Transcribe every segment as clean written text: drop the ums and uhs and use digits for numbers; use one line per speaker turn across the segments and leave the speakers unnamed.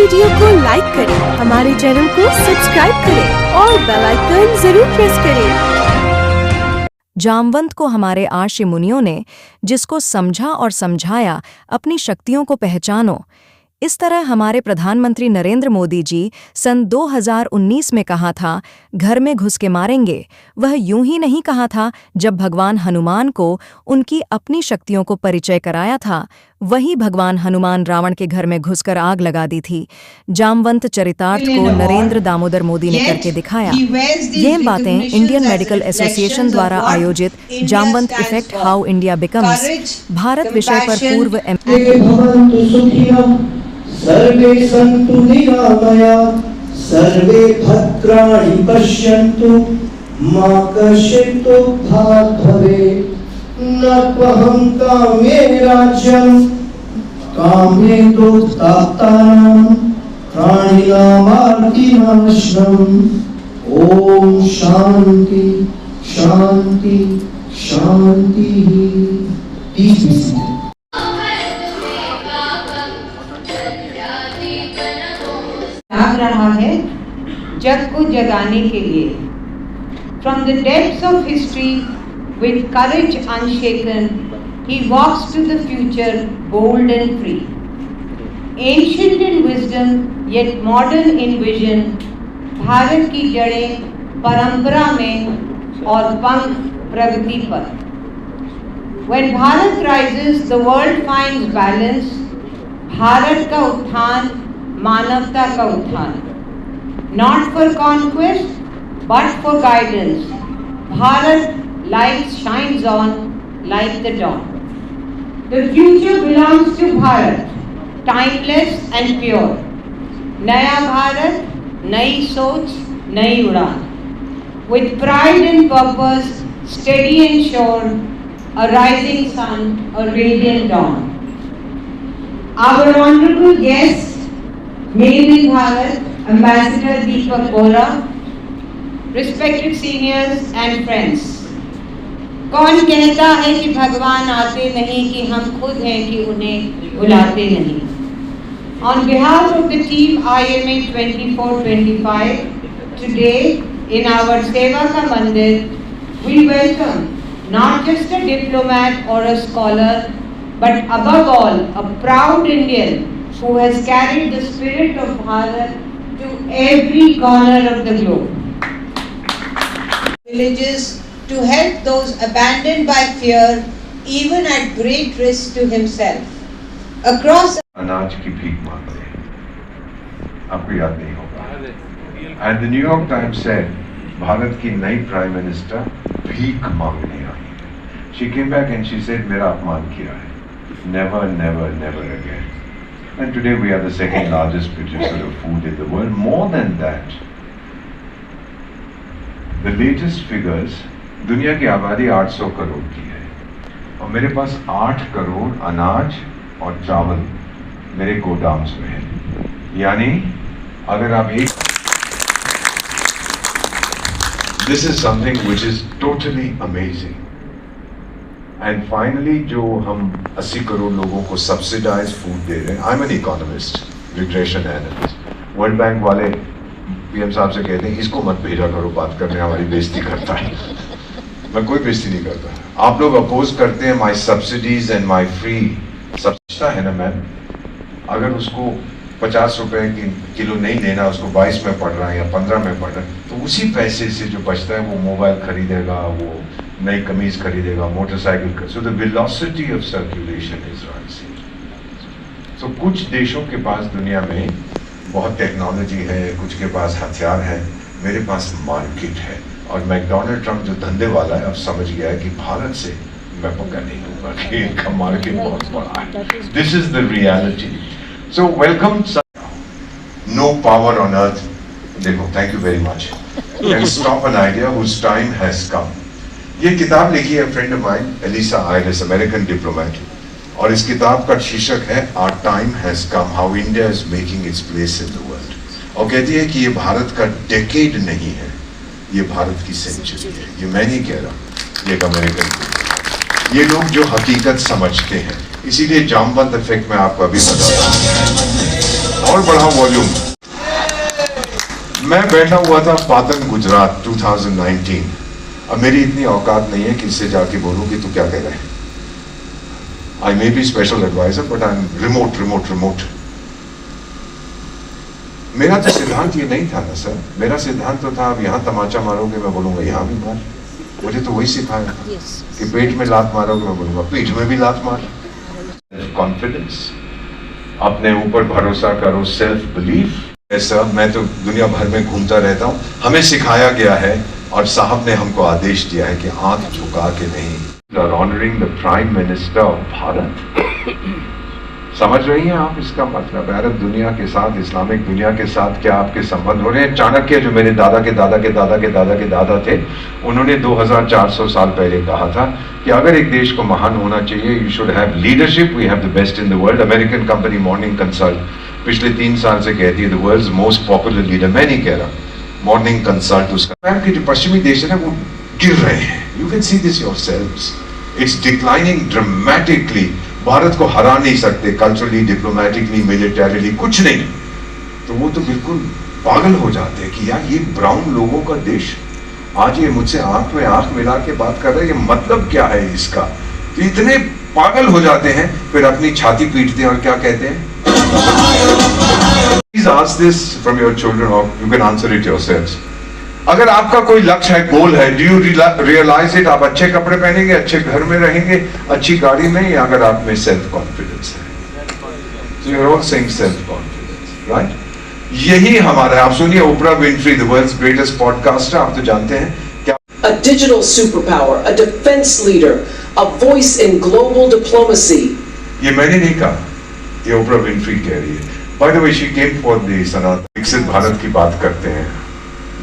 Video को like करें, हमारे चैनल को सब्सक्राइब करें और बेल आइकन जरूर प्रेस करें।
जामवंत को हमारे आर्षि मुनियों ने जिसको समझा और समझाया अपनी शक्तियों को पहचानो, इस तरह हमारे प्रधानमंत्री नरेंद्र मोदी जी सन 2019 में कहा था घर में घुस के मारेंगे। वह यूं ही नहीं कहा था। जब भगवान हनुमान को उनकी अपनी शक्तियों को परिचय कराया था, वही भगवान हनुमान रावण के घर में घुसकर आग लगा दी थी। जामवंत चरितार्थ को नरेंद्र दामोदर मोदी ने करके दिखाया। ये बातें इंडियन मेडिकल एसोसिएशन द्वारा आयोजित Jamwant effect how India becomes Bharat विषय पर पूर्व
सर्वे सन्तु निरामया सर्वे भद्राणि पश्यन्तु मा कश्चित् दुःखात् भवेत्। न त्वहं कामे राज्यं कामे तु दातारं प्राणिनामार्तिनाशनम्। ॐ शान्ति शान्ति शान्तिः।
जाग रहा है जग को जगाने के लिए। From the depths of history, with courage unshaken, he walks to the future bold and free. Ancient in wisdom, yet modern in vision, Bharat की जड़ें परंपरा में और पंख प्रगति पर। When Bharat rises, the world finds balance. Bharat का उत्थान मानवता का उत्थान। Not for conquest, but for guidance. Bharat light shines on like the dawn. The future belongs to Bharat, timeless and pure. नया भारत, नई सोच, नई उड़ान. With pride and purpose, steady and sure, a rising sun, a radiant dawn. Our honorable guests, Made in Bharat, Ambassador Deepak Bohra, respected seniors and friends. कौन कहता है कि भगवान आते नहीं, कि हम खुद हैं कि उन्हें बुलाते नहीं। On behalf of the team IMA 2425, today in our Seva Ka Mandir, we welcome not just a diplomat or a scholar, but above all, a proud Indian who has carried the spirit of Bharat to every corner of the globe. Villages to help those abandoned by fear, even at great risk to himself. Across
अनाज की भीख मांग रहे हैं, आपको याद नहीं होगा। And the New York Times said, Bharat की नई प्राइम मिनिस्टर भीख मांगने आई है। She came back and she said, मेरा अपमान किया है। Never, never, never again. And today we are the second largest producer of food in the world. More than that, the latest figures, दुनिया की आबादी 800 करोड़ की है और मेरे पास 8 करोड़ अनाज और चावल मेरे गोदाम्स में है। यानी अगर आप एक This is something which is totally amazing. And finally, जो हम 80 करोड़ लोगों को सब्सिडाइज फूड दे रहे हैं। I'm an economist, nutrition analyst. World bank वाले पीएम साहब से कहते हैं इसको मत भेजा करो, बात करने हमारी बेइज्जती करता है। मैं कोई बेइज्जती नहीं करता। आप लोग अपोज करते हैं my subsidies and my free. Subsidy है ना मैम, अगर उसको 50 रुपए की किलो नहीं लेना, उसको 22 में पड़ रहा है या 15 में पड़ रहा है, तो उसी पैसे से जो बचता है वो मोबाइल खरीदेगा, वो नई कमीज खरीदेगा, motorcycle. So the velocity of circulation is rising. So कुछ देशों के पास दुनिया में बहुत टेक्नोलॉजी है, कुछ के पास हथियार है, मेरे पास मार्केट है। और मैकडोनल्ड ट्रम्प जो धंधे वाला है अब समझ गया है कि भारत से मैं पंगा नहीं लूंगा, कि इनका मार्केट बहुत बड़ा है। This is the reality. So welcome. No power on earth, देखो, thank you very much, can stop an idea whose time has come. ये किताब लिखी है friend of mine Alyssa Ayres, American diplomat, और इस किताब का शीर्षक है our time has come, how India is making its place in the world. और कहती है कि ये भारत का डेकेड नहीं है, ये भारत की सेंचुरी है। ये मैं नहीं कह रहा, ये एक अमेरिकन, ये लोग जो हकीकत समझते हैं। इसीलिए जामवंत इफेक्ट में आपको अभी बता रहा हूं। और बढ़ाओ वॉल्यूम। मैं बैठा हुआ था पाटन गुजरात 2019। अब मेरी इतनी औकात नहीं है कि इससे जाके बोलूं कि तू क्या कह रहा है। I may be special adviser but I am remote. मेरा तो सिद्धांत ये नहीं था ना सर, मेरा सिद्धांत तो था अब यहाँ तमाचा मारोगे मैं बोलूंगा यहाँ भी मार। मुझे तो वही सिखाया था कि पेट में लात मारोगे मैं बोलूंगा पीठ में भी लात मार। कॉन्फिडेंस, अपने ऊपर भरोसा करो, सेल्फ बिलीफ। ऐसा मैं तो दुनिया भर में घूमता रहता हूँ, हमें सिखाया गया है और साहब ने हमको आदेश दिया है कि आंख झुका के नहीं। Honouring the prime minister of Bharat. समझ रही हैं आप इसका मतलब? अरब दुनिया के साथ, इस्लामिक दुनिया के साथ क्या आपके संबंध हो रहे हैं? चाणक्य जो मेरे दादा के दादा के दादा के दादा के दादा थे, उन्होंने 2400 साल पहले कहा था कि अगर एक देश को महान होना चाहिए, you should have leadership, we have the best in the world. American company Morning Consult पिछले 3 साल से कहती है the world's most popular leader. मैं नहीं कह रहा, मॉर्निंग कंसल्ट उसका कि जो पश्चिमी देश है ना वो गिर रहे हैं। You can see this yourselves, it's declining dramatically. Bharat को हरा नहीं सकते कल्चरली, डिप्लोमेटिकली, मिलिटरीली, कुछ नहीं। तो वो तो बिल्कुल पागल हो जाते हैं कि यार ये ब्राउन लोगों का देश, आज ये मुझसे आंख में आंख मिला के बात कर रहे हैं, ये मतलब क्या है इसका? तो इतने पागल हो जाते हैं, फिर अपनी छाती पीटते हैं और क्या कहते हैं? Please ask this from your children or you can answer it yourselves. अगर आपका कोई लक्ष्य है, गोल है, डू यू रियलाइज इट? आप अच्छे कपड़े पहनेंगे, अच्छे घर में रहेंगे, अच्छी गाड़ी में, या अगर आप में सेल्फ कॉन्फिडेंस है? So you're all saying self confidence, right? यही हमारा है। आप सुनिए Oprah Winfrey, the world's greatest podcaster, आप तो जानते हैं क्या?
A digital superpower, a defense leader, a voice in global diplomacy.
ये मैंने नहीं कहा, ये ओपरा विनफ्री कह रही है। By the way, she came for the सनातन विकसित भारत की बात करते हैं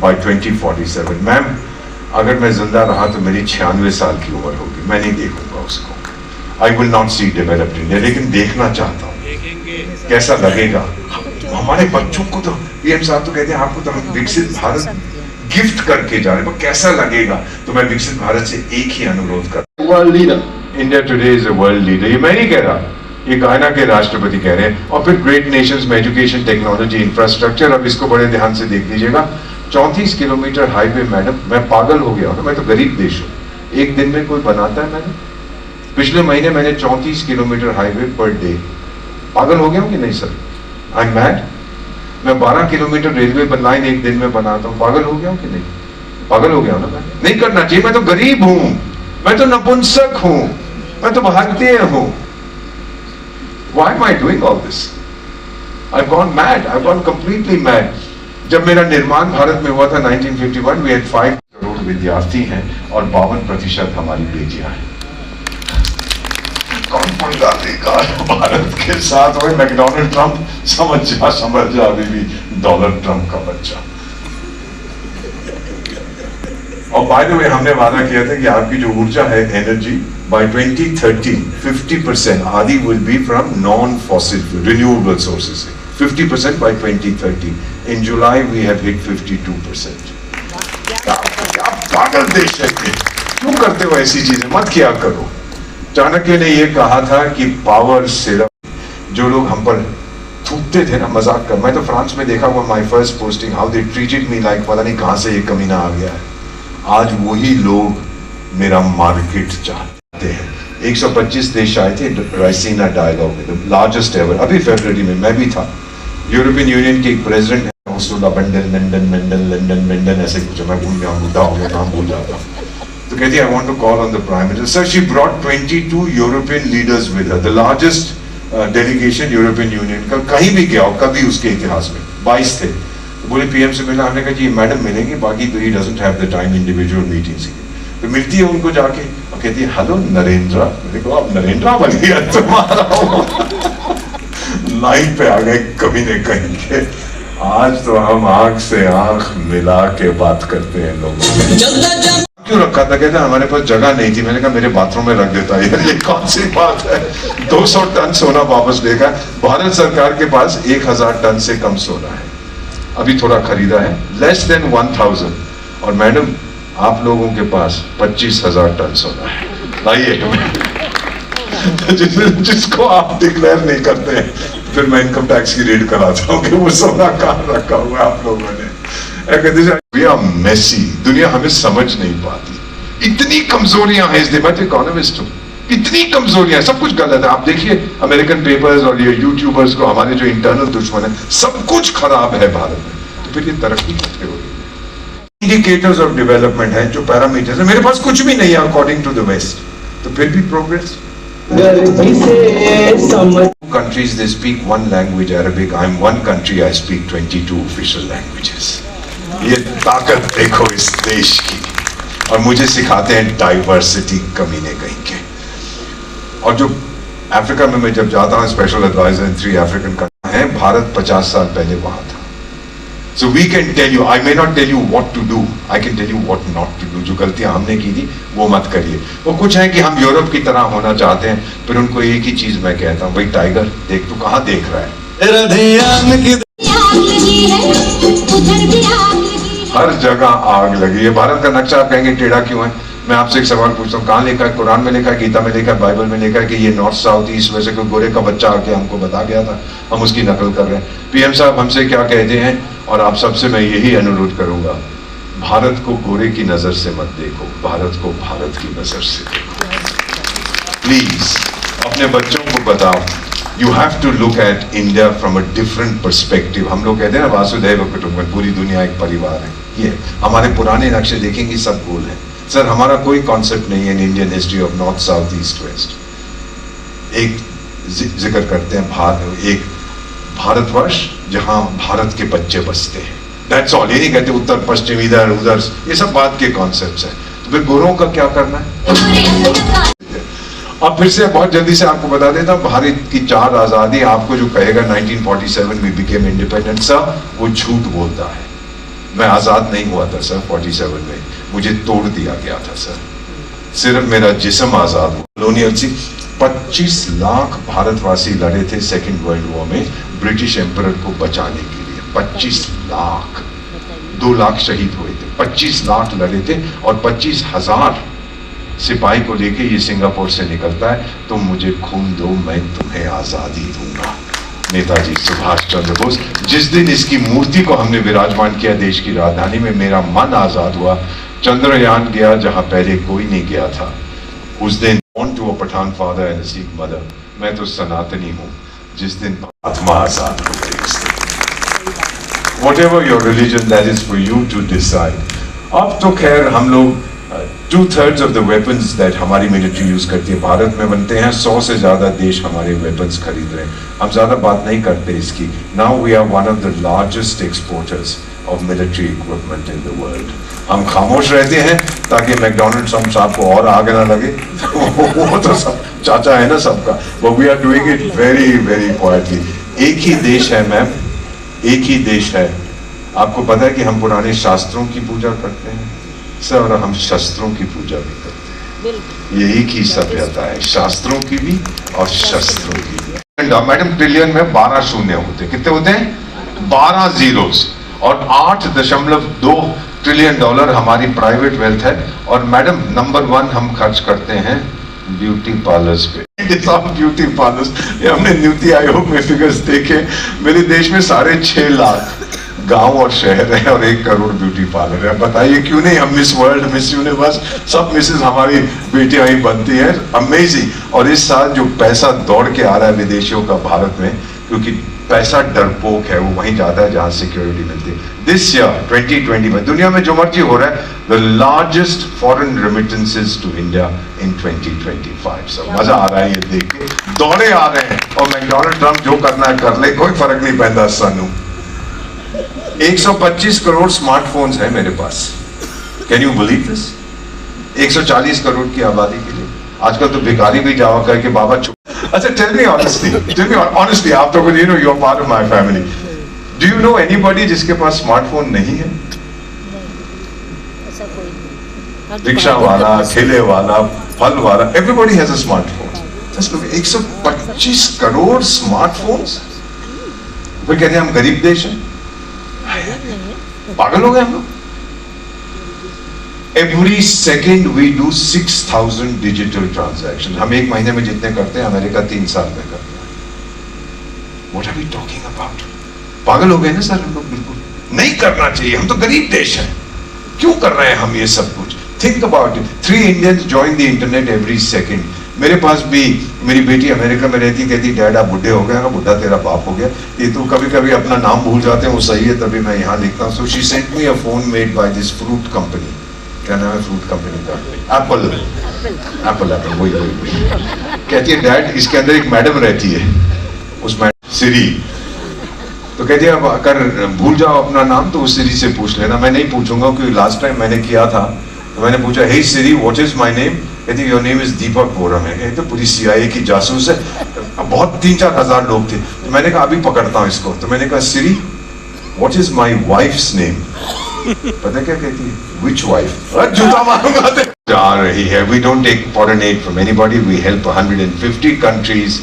by 2047। मैम, अगर मैं जिंदा रहा तो मेरी 96 साल की उम्र होगी, मैं नहीं देखूंगा उसको। I will not see developed India, लेकिन देखना चाहता हूँ कैसा लगेगा। हमारे बच्चों को तो पीएम साहब तो कहते हैं आपको तो हम विकसित भारत गिफ्ट करके जा रहे हैं, कैसा लगेगा? तो मैं विकसित भारत से एक ही अनुरोध करता हूँ, world leader. India today is a world leader. ये मैं नहीं कह रहा, ये गायना के राष्ट्रपति कह रहे हैं। और फिर ग्रेट नेशंस में एजुकेशन, टेक्नोलॉजी, इंफ्रास्ट्रक्चर। अब इसको बड़े ध्यान से देख लीजिएगा। 34 किलोमीटर हाईवे, मैडम मैं पागल हो गया हूँ, मैं तो गरीब देश हूँ। एक दिन में कोई बनाता है? मैंने पिछले महीने मैंने 34 किलोमीटर हाईवे पर डे। पागल हो गया हूँ कि नहीं सर? I am mad. मैं 12 किलोमीटर रेलवे लाइन एक दिन में बनाता हूँ। पागल हो गया हूँ कि नहीं? पागल हो गया हूँ ना मैं? नहीं करना चाहिए। मैं तो गरीब हूँ, मैं तो नपुंसक हूँ, मैं तो भारतीय हूँ। Why am I doing all this? I've gone mad. I've gone completely mad. जब मेरा निर्माण भारत में हुआ था 1951, we had 5 करोड़ विद्यार्थी हैं और 52% हमारी बेटियां हैं। कौन पंगा लेगा भारत के साथ? वही मैकडोनल्ड ट्रंप, समझ जा अभी भी डोनाल्ड ट्रंप का बच्चा। और बाय द वे हमने वादा किया था कि आपकी जो ऊर्जा है, एनर्जी, by 2030 50% आदि will be from non-fossil renewable sources, 50% by 2030. In July we have hit 52%. क्या पागल देश है ये? क्यों करते हो ऐसी चीजें? मत किया करो। चाणक्य ने ये कहा था कि पावर सिर्फ जो लोग हम पर थूकते थे ना, मजाक कर। मैं तो फ्रांस में देखा हुआ, my first posting, how they treated me like पता नहीं कहां से ये कमीना आ गया है। आज वही लोग मेरा मार्केट चाहते हैं। 125 देश आए थे राइसीना डायलॉग में, लार्जेस्ट एवर। अभी फरवरी में मैं भी था। यूरोपियन यूनियन के एक प्रेसिडेंट है, उर्सुला लंडन ऐसे कुछ, मैं भूल गया, बुढ़ा हो गया, नाम भूल जाता हूँ। तो कहती है, I want to call on the prime minister. Sir, she brought 22 European leaders with her, the largest delegation European Union का कहीं भी गया हो कभी उसके इतिहास में। 22 थे। तो बोले पीएम से मिला, हमने कहा जी मैडम मिलेंगे, बाकी तो he doesn't have the time individual meetings की। तो मिलती है उनको जाके और कहती है, हेलो नरेंद्र। मेरे को अब नरेंद्र बन गया तुम्हारा। लाइन पे आ गए कभी नहीं कहीं के। आज तो हम आंख से आंख मिला के बात करते हैं लोगों। क्यों रखा था? कहता हमारे पास जगह नहीं थी। मैंने कहा मेरे बाथरूम में रख देता है। ये कौन सी बात है? 200 टन सोना वापस लेगा। भारत सरकार के पास 1000 टन से कम सोना है, अभी थोड़ा खरीदा है, लेस देन 1000। और मैडम आप लोगों के पास 25,000 टन सोना है। लाइए जिसको आप डिक्लेयर नहीं करते हैं। फिर मैं इनकम टैक्स की रेड कराता हूँ कि वो सोना कहाँ रखा हुआ है आप लोगों ने। मेसी, दुनिया हमें समझ नहीं पाती, इतनी कमजोरियां हैं इस मैं इकोनॉमिस्ट हूं, इतनी कमजोरियां, सब कुछ गलत है। आप देखिए अमेरिकन पेपर्स और ये यूट्यूबर्स को, हमारे जो इंटरनल दुश्मन है, सब कुछ खराब है भारत में, तो फिर ये तरक्की कैसे हो रही है? इंडिकेटर्स ऑफ डेवलपमेंट है, जो पैरामीटर्स है, मेरे पास कुछ भी नहीं है अकॉर्डिंग टू द वेस्ट, तो फिर भी progress. Countries they speak one language, Arabic. I'm one country, I speak 22 official languages. ये ताकत देखो इस देश की, और मुझे सिखाते हैं डाइवर्सिटी कमीने कहीं के। और जो अफ्रीका में मैं जब जाता हूँ स्पेशल एडवाइजर इन 3 अफ्रीकन कंट्री है, भारत 50 साल पहले वहां था। So we can tell you, I may not tell you what to do, I can tell you what not to do. जो गलतियां हमने की थी वो मत करिए। वो कुछ है कि हम यूरोप की तरह होना चाहते हैं, फिर उनको एक ही चीज मैं कहता हूँ, भाई टाइगर देख, तू कहाँ देख रहा है? हर जगह आग लगी है। भारत का नक्शा आप कहेंगे टेढ़ा क्यों है? मैं आपसे एक सवाल पूछता हूँ, कहाँ लिखा है? कुरान में लिखा है, गीता में लिखा है, बाइबल में लिखा है कि ये नॉर्थ साउथ ईस्ट वैसे कोई गोरे का बच्चा आके हमको बता गया था, हम उसकी नकल कर रहे हैं। पीएम साहब हमसे क्या कहते हैं, और आप सबसे मैं यही अनुरोध करूंगा, भारत को गोरे की नजर से मत देखो, भारत को भारत की नजर से देखो। प्लीज अपने बच्चों को बताओ, you have to look at India from a different perspective. हम लोग कहते हैं ना वासुदैव कुटुंबकम, पूरी दुनिया एक परिवार है। ये हमारे पुराने नक्शे देखेंगे सब गोल है। सर हमारा कोई कॉन्सेप्ट नहीं है in Indian history of north south east west. एक जिक्र करते हैं एक भारतवर्ष जहां भारत के बच्चे बसते हैं, दैट्स ऑल। ये नहीं कहते उत्तर पश्चिम इधर उधर, ये सब बात के कॉन्सेप्ट्स हैं। तो फिर गोरों का क्या करना है? अब फिर से बहुत जल्दी से आपको बता देता हूं, भारत की 4 आजादी, आपको जो कहेगा 1947 में बिकेम इंडिपेंडेंट, सर वो झूठ बोलता है। मैं आजाद नहीं हुआ था सर 47 में, मुझे तोड़ दिया गया था सर, सिर्फ मेरा जिस्म आजाद हुआ। कॉलोनियल सी 25 लाख भारतवासी लड़े थे सेकेंड वर्ल्ड वॉर में ब्रिटिश एम्परर को बचाने के लिए। 25 लाख, 2 लाख शहीद हुए थे, 25 लाख लड़े थे, और 25,000 सिपाही को लेके ये सिंगापुर से निकलता है, तुम मुझे खून दो मैं तुम्हें आजादी दूंगा। नेताजी सुभाष चंद्र बोस। जिस दिन इसकी मूर्ति को हमने विराजमान किया देश की राजधानी में, मेरा मन आजाद हुआ। चंद्रयान गया जहां पहले कोई नहीं गया था। उस दिन born to a Pathan father and a Sikh mother, मैं तो सनातनी हूं। जिस दिन आत्मा आजाद हो गई उस दिन। Whatever your religion, that is for you to decide. अब तो खैर हम लोग 2/3 of the weapons that हमारी मिलिट्री यूज करती है भारत में बनते हैं। 100 से ज्यादा देश हमारे वेपन्स खरीद रहे हैं। हम ज्यादा बात नहीं करते इसकी। Now we are one of the largest exporters of military equipment in the world. हम खामोश रहते हैं ताकि मैकडॉनल्ड्स हम साहब को और आगे ना लगे। वो तो सब चाचा है ना सबका। But we are doing it very very quietly. एक ही देश है मैम, एक ही देश है। आपको पता है कि हम पुराने शास्त्रों की पूजा करते हैं सर, और हम शस्त्रों की पूजा भी करते हैं। ये एक ही सभ्यता है, शास्त्रों की भी और शस्त्रों की भी। मैडम ट्रिलियन में 12 शून्य होते, कितने होते हैं? 12 जीरोस, और 8.2 ट्रिलियन डॉलर हमारी प्राइवेट वेल्थ है। और मैडम नंबर 1 हम खर्च करते हैं ब्यूटी पार्लर्स पे। ब्यूटी पार्लर्स, ये हमने नीति आयोग में फिगर्स देखे, मेरे देश में 6.5 लाख गांव और शहर है और 1 करोड़ ब्यूटी पार्लर है। बताइए क्यों नहीं हम मिस वर्ल्ड, मिस यूनिवर्स, सब मिसेस हमारी बेटियां ही बनती हैं। अमेजिंग। और इस साल जो पैसा दौड़ के आ रहा है विदेशियों का भारत में, क्योंकि पैसा डरपोक है, वो वहीं जाता है जहां सिक्योरिटी मिलती है। दिस ईयर 2020 में दुनिया में जो मर्जी हो रहा है, the largest foreign remittances to India in 2025। सब मजा आ रहा है ये देख के, दौड़े आ रहे हैं। और मैकडॉनल्ड ट्रम्प जो करना है कर ले, कोई फर्क नहीं पैदा सानू। 125 करोड़ स्मार्टफोन्स है मेरे पास। Can you believe this? 140 crore की आबादी के लिए। आजकल तो भिखारी भी जावा कह के बाबा अच्छा टेल मी ऑनेस्टली आप तो you know you are part of my family, do you know anybody जिसके पास स्मार्टफोन नहीं है? रिक्शा वाला, ठेले वाला, फल वाला, everybody has a smartphone. Just look, 125 crore smartphones. वो कहते हैं हम गरीब देश हैं, पागल हो गए हम लोग। Every second we do 6000 digital transaction. हम एक महीने में जितने करते हैं अमेरिका 3 साल में करता है। What are we talking about? पागल हो गए ना सर हम लोग, बिल्कुल नहीं करना चाहिए, हम तो गरीब देश है, क्यों कर रहे हैं हम ये सब कुछ? Think about it, 3 Indians join the internet every second. मेरे पास भी मेरी बेटी अमेरिका में रहती, कहती डैड आप बुढ़े हो गए। बुढ़ा तेरा बाप हो गया, ये तो कभी कभी अपना नाम भूल जाते हैं, वो सही है तभी मैं यहाँ लिखता हूँ। So she sent me a phone made by this fruit company, क्या नाम है फ्रूट कंपनी का? एप्पल वही। कहती है डैड इसके अंदर एक मैडम रहती है, उस मैडम सिरी, तो कहती है अब अगर भूल जाओ अपना नाम तो उस सिरी से पूछ लेना। मैं नहीं पूछूंगा क्योंकि लास्ट टाइम मैंने किया था तो मैंने पूछा हे सिरी व्हाट इज माय नेम? कहती your name is Deepak Boram है। ये तो पूरी CIA की जासूस है, बहुत 3-4 हजार लोग थे। तो मैंने कहा अभी पकड़ता हूँ इसको। तो मैंने कहा Siri what is my wife's name? पता क्या कहती है? Which wife? जूता मारूंगा। जा रही है। We don't take foreign aid from anybody, we help 150 countries.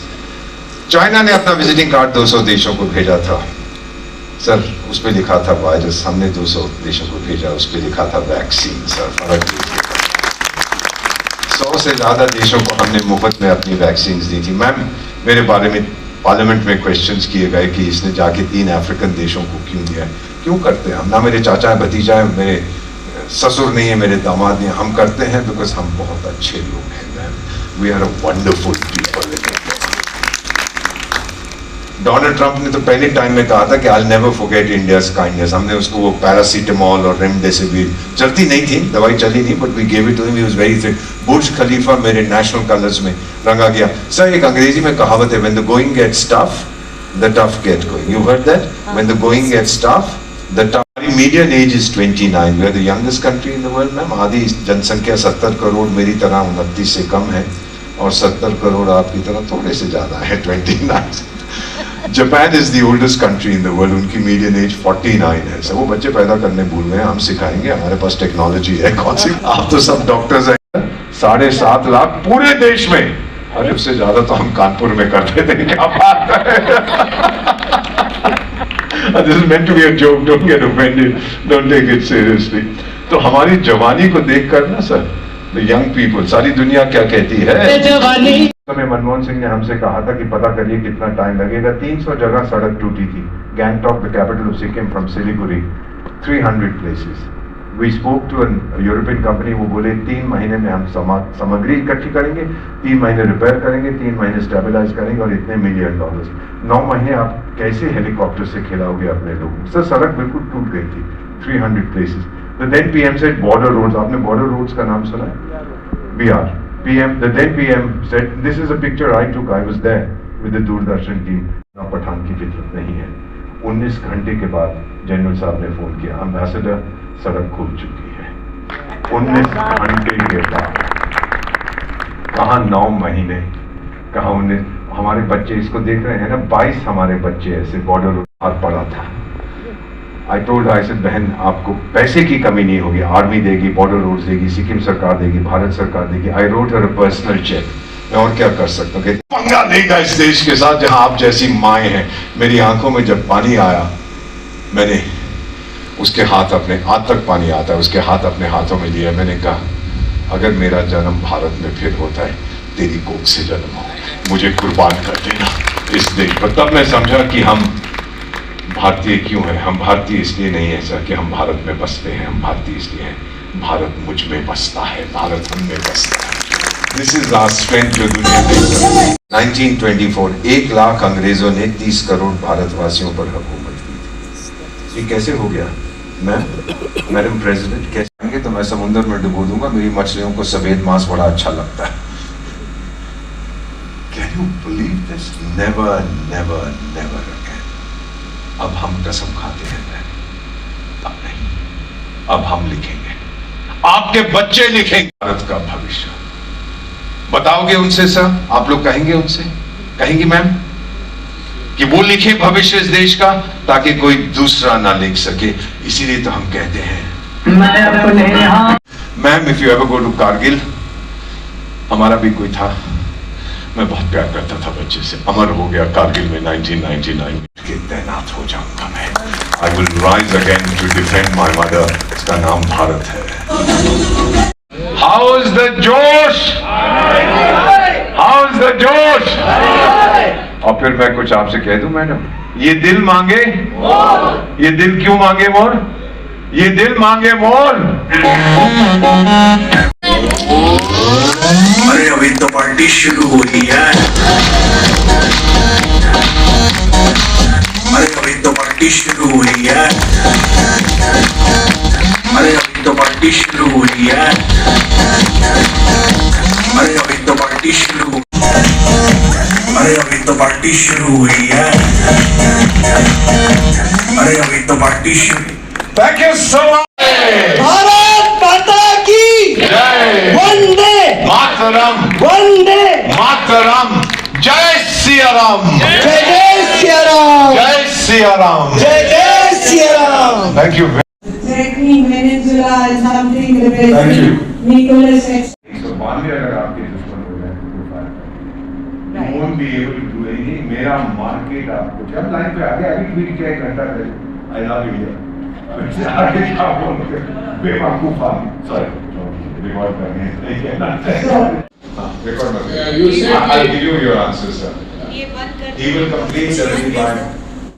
China ने अपना विजिटिंग कार्ड 200 देशों को भेजा था सर, उस पर लिखा था वायरस, हमने 200 देशों को भेजा, उस पर लिखा था वैक्सीन। सर फर्क 100 से ज्यादा देशों को हमने मुफ्त में अपनी वैक्सीन दी थी। मैम मेरे बारे में पार्लियामेंट में क्वेश्चंस किए गए कि इसने जाके 3 अफ्रीकन देशों को क्यों दिया? क्यों करते हैं हम? ना मेरे चाचा है, भतीजा है, मेरे ससुर नहीं है, मेरे दामाद नहीं है, हम करते हैं बिकॉज हम बहुत अच्छे लोग हैं ma'am. We are a wonderful people. Donald Trump ने तो पहले टाइम में कहा था कि I never forget India's kindness. हमने उसको वो पैरासीटामोल और रेमडेसिविर, चलती नहीं थी, दवाई चली नहीं, but we give it to him, he was very thick. Burj Khalifa मेरे नेशनल कलर्स में रंगा गया। सर एक अंग्रेजी में कहावत है, when the going gets tough the tough get going. You heard that? When the going gets tough the tough. Median age is 29। We are the youngest country in the world ma'am. आधी जनसंख्या 70 करोड़ मेरी तरह 29 से कम है, और 70 करोड़ आपकी तरह थोड़े से ज्यादा है 29। Japan is the oldest country in the world, उनकी मीडियन एज 49 है। सब वो बच्चे पैदा करने भूल गए, हम सिखाएंगे, हमारे पास टेक्नोलॉजी है। कौन सी? आप तो सब डॉक्टर्स हैं। 7.5 लाख पूरे देश में, अरे उससे ज्यादा तो हम कानपुर में करते थे। क्या बात है? This is meant to be a joke, don't get offended, don't take it seriously. तो हमारी जवानी को देखकर ना सर, the young people, सारी दुनिया क्या कहती है? समय मनमोहन सिंह ने हमसे कहा था कि पता करिए कितना टाइम लगेगा। 300 जगह सड़क टूटी थी। Gangtok the capital of Sikkim from Siliguri 300 places. We spoke to an European company, वो बोले 3 महीने में हम सामग्री इकट्ठी करेंगे, 3 महीने रिपेयर करेंगे, 3 महीने स्टेबलाइज करेंगे और इतने $1 मिलियन। 9 महीने आप कैसे हेलीकॉप्टर से खिलाओगे अपने लोगों? सर सड़क बिल्कुल टूट गई थी, 300 places. The then PM said border roads. आपने border roads का नाम सुना है? BR. The then PM said, this is a picture I took. I was there with the Doordarshan team. Pathan की फितरत नहीं है। 19 घंटे के बाद जनरल साहब ने फोन किया, एम्बेसडर सड़क खुल चुकी है। 19 घंटे के बाद, कहाँ 9 महीने, कहाँ 19? हमारे बच्चे इसको देख रहे हैं ना, 22 हमारे बच्चे ऐसे बॉर्डर रोड पड़ा था। I told her, I said, बहन आपको पैसे की कमी नहीं होगी, आर्मी देगी, बॉर्डर रोड्स देगी, सिक्किम सरकार देगी, भारत सरकार देगी। I wrote her a personal check। मैं और क्या कर सकता हूँ? पंगा लेगा इस देश के साथ जहां आप जैसी माएँ हैं। मेरी आंखों में जब पानी आया, मैंने उसके हाथ अपने, आज तक पानी आता है, उसके हाथ अपने हाथों में लिया। मैंने कहा अगर मेरा जन्म भारत में फिर होता है, तेरी कोख से जन्म हो, मुझे कुर्बान कर देना इस देश पर। तब मैं समझा कि हम भारतीय क्यों हैं। हम भारतीय इसलिए नहीं है सर कि हम भारत में बसते हैं, हम भारतीय इसलिए हैं भारत मुझ में बसता है, भारत हम में बसता है। दिस इज आवर स्ट्रेंथ जो दुनिया में। 1924 1 लाख अंग्रेजों ने 30 करोड़ भारतवासियों पर हुकूमत की थी। ये कैसे हो गया? मैडम प्रेसिडेंट कैसे आएंगे तो मैं समुद्र में डुबो दूंगा, मेरी मछलियों को सफेद मांस बड़ा अच्छा लगता है। Can you believe this? Never never never again. अब हम कसम खाते हैं, अब नहीं, अब हम लिखेंगे, आपके बच्चे लिखेंगे भारत का भविष्य। बताओगे उनसे सर? आप लोग कहेंगे उनसे, कहेंगी मैम कि वो लिखे भविष्य इस देश का ताकि कोई दूसरा ना लिख सके। इसीलिए तो हम कहते हैं ma'am, if you ever go to Kargil, हमारा भी कोई था, मैं बहुत प्यार करता था बच्चे से, अमर हो गया कारगिल में 1999 के तैनात हो जाऊंगा मैं। I will rise again to defend my mother. इसका नाम भारत है। How is the josh? How is the josh? और फिर मैं कुछ आपसे कह दूं मैडम, ये दिल मांगे मोर, ये दिल क्यों मांगे मोर, ये दिल मांगे मोर।
अरे अभी तो पार्टी शुरू हुई है, अरे अभी तो पार्टी शुरू हुई है, अरे अभी तो पार्टी शुरू हुई है, अरे अभी तो पार्टी शुरू, अरे अभी तो पार्टी शुरू हुई है, अरे अभी तो पार्टी शुरू।
Thank you so much.
Bharat माता की
जय,
वंदे
मातरम,
वंदे
मातरम, जय सिया राम,
जय जय सिया राम,
जय सिया राम,
जय जय Siya Ram.
Thank you.
Threatening Venezuela is something the
Thank you.
President Nicolas X.
तो मान लिया अगर आपके दुश्मन हो जाए तो कोई फायदा नहीं, you won't be able to do anything। मेरा मार्केट आपको जब लाइन पे आ गया अभी ट्वीट किया 1 घंटा पहले, आई लव इंडिया, आगे क्या बोलोगे बेवकूफ आदमी, सॉरी रिकॉर्ड करने नहीं कहना चाहिए, रिकॉर्ड मत, I'll give you your answer sir,
ये बंद कर
he will complete 75